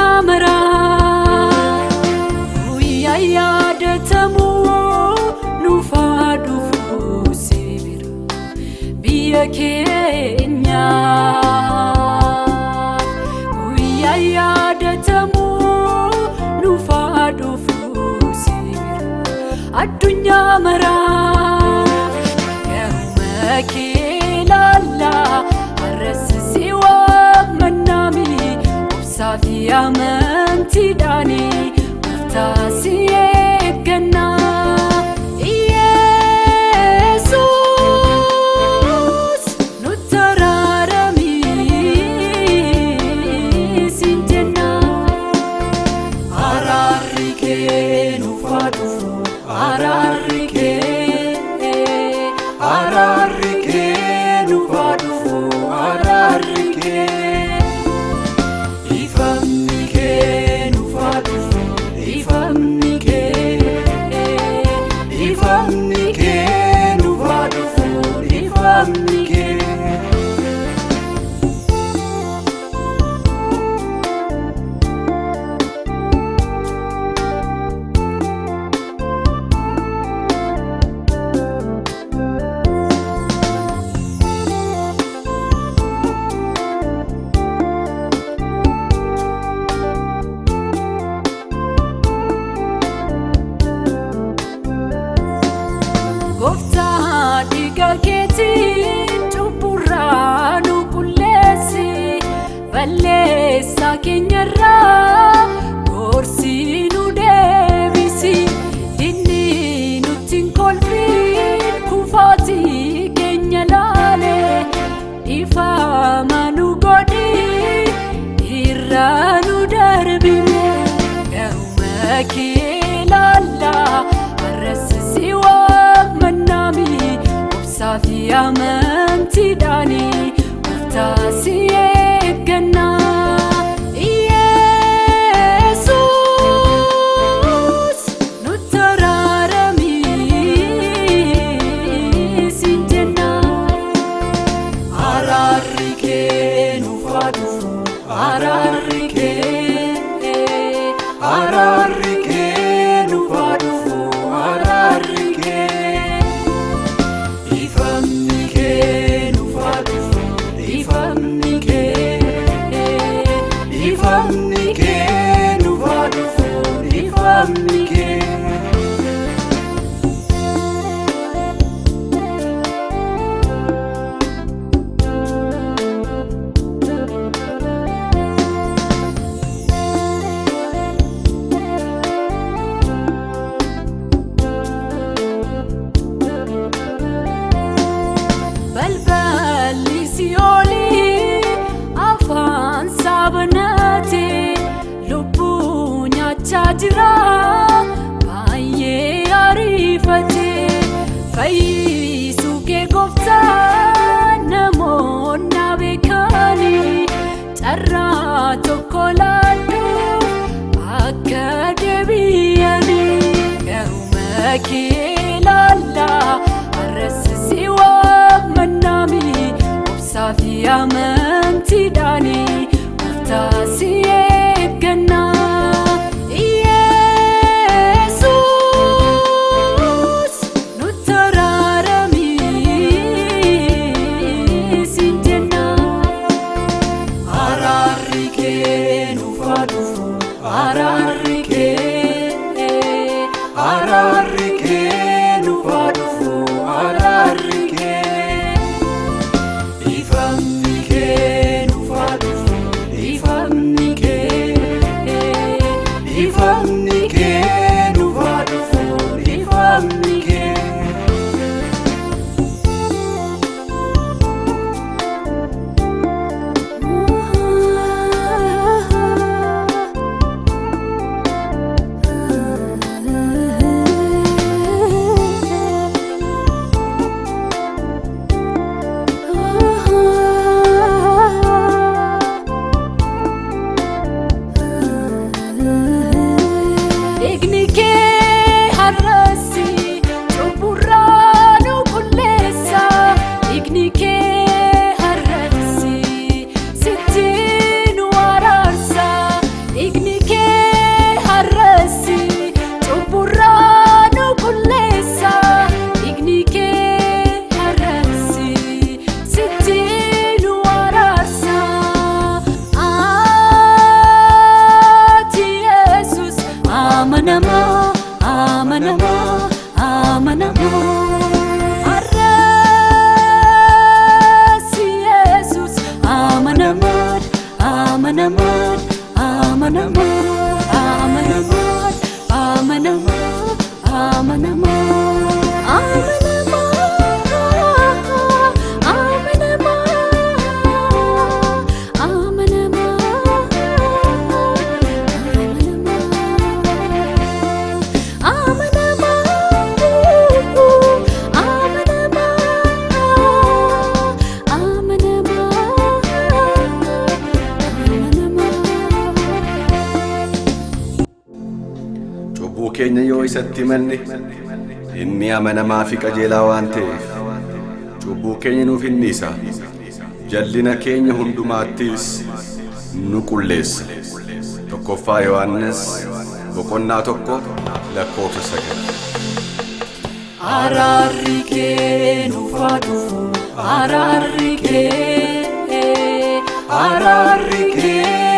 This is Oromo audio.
addunyaa maraa guyyaa yaadatamu nuuf haa dhufu sibira biyya keenya guyyaa yaadatamu nuuf haa dhufu sibira addunyaa maraa garuma kee laalla arrasisi waamannami obsaafi amantiidhaani murtaasi eegganna Yesuus nutti araarami siin jenna Araarrii kee nuuf haa dhufu Araarrii kee Araarrii kee nuuf haa dhufu Araarrii kee ifamni kee nuuf haa dhufu ifamni kee nuuf haa dhufu ifamni kee Gooftaa dhiiga keetiin cubburraa nu qulleessi balleessaa keenyarraa gorsii nu deebisi inni nutti hin kolfin kufaatii keenya laale dhiifama nu godhi irraa nu darbine garuma kee laalla arrasisi waamannami obsaafi amantiidhaani murtaasi eegganna Yesuus nutti araarami siin jenna Araarrii kee nuuf haa dhufu Araarrii kee Araarrii kee nuuf haa dhufu Araarrii kee ifamni kee nuuf haa dhufu ifamni kee nuuf haa dhufu ifamni kee balballi si'oolii afaan saabanaate lubbuu nyaachaa jira baay'ee ariifate fayyisuu kee gooftaa namoonni beekani carraa tokko laadhu akka deebi'ani garuma kee laalla arrasisi waamannami obsaafi amantiidhaani murtaasi eegganna Yesuus nutti araarami siin jenna Araarrii kee nuuf haa dhufu Araarrii kee Araarrii kee nuuf haa dhufu Araarrii kee ifamni kee nuuf haa dhufu ifamni kee nuuf haa dhufu ifamni kee amanama, amanama, amanama, amanama, amanama, amanama, amanama, Cubbuu keenya yoo isatti himanne inni amanamaa fi qajeelaa waan ta'eef cubbuu keenya nuuf hin dhiisa, jallina keenya hundumaattis nu qulleessa. Tokkoffaa Yohannis 1:1 Araarrii kee nuuf haa dhufu, araarrii kee, araarrii kee.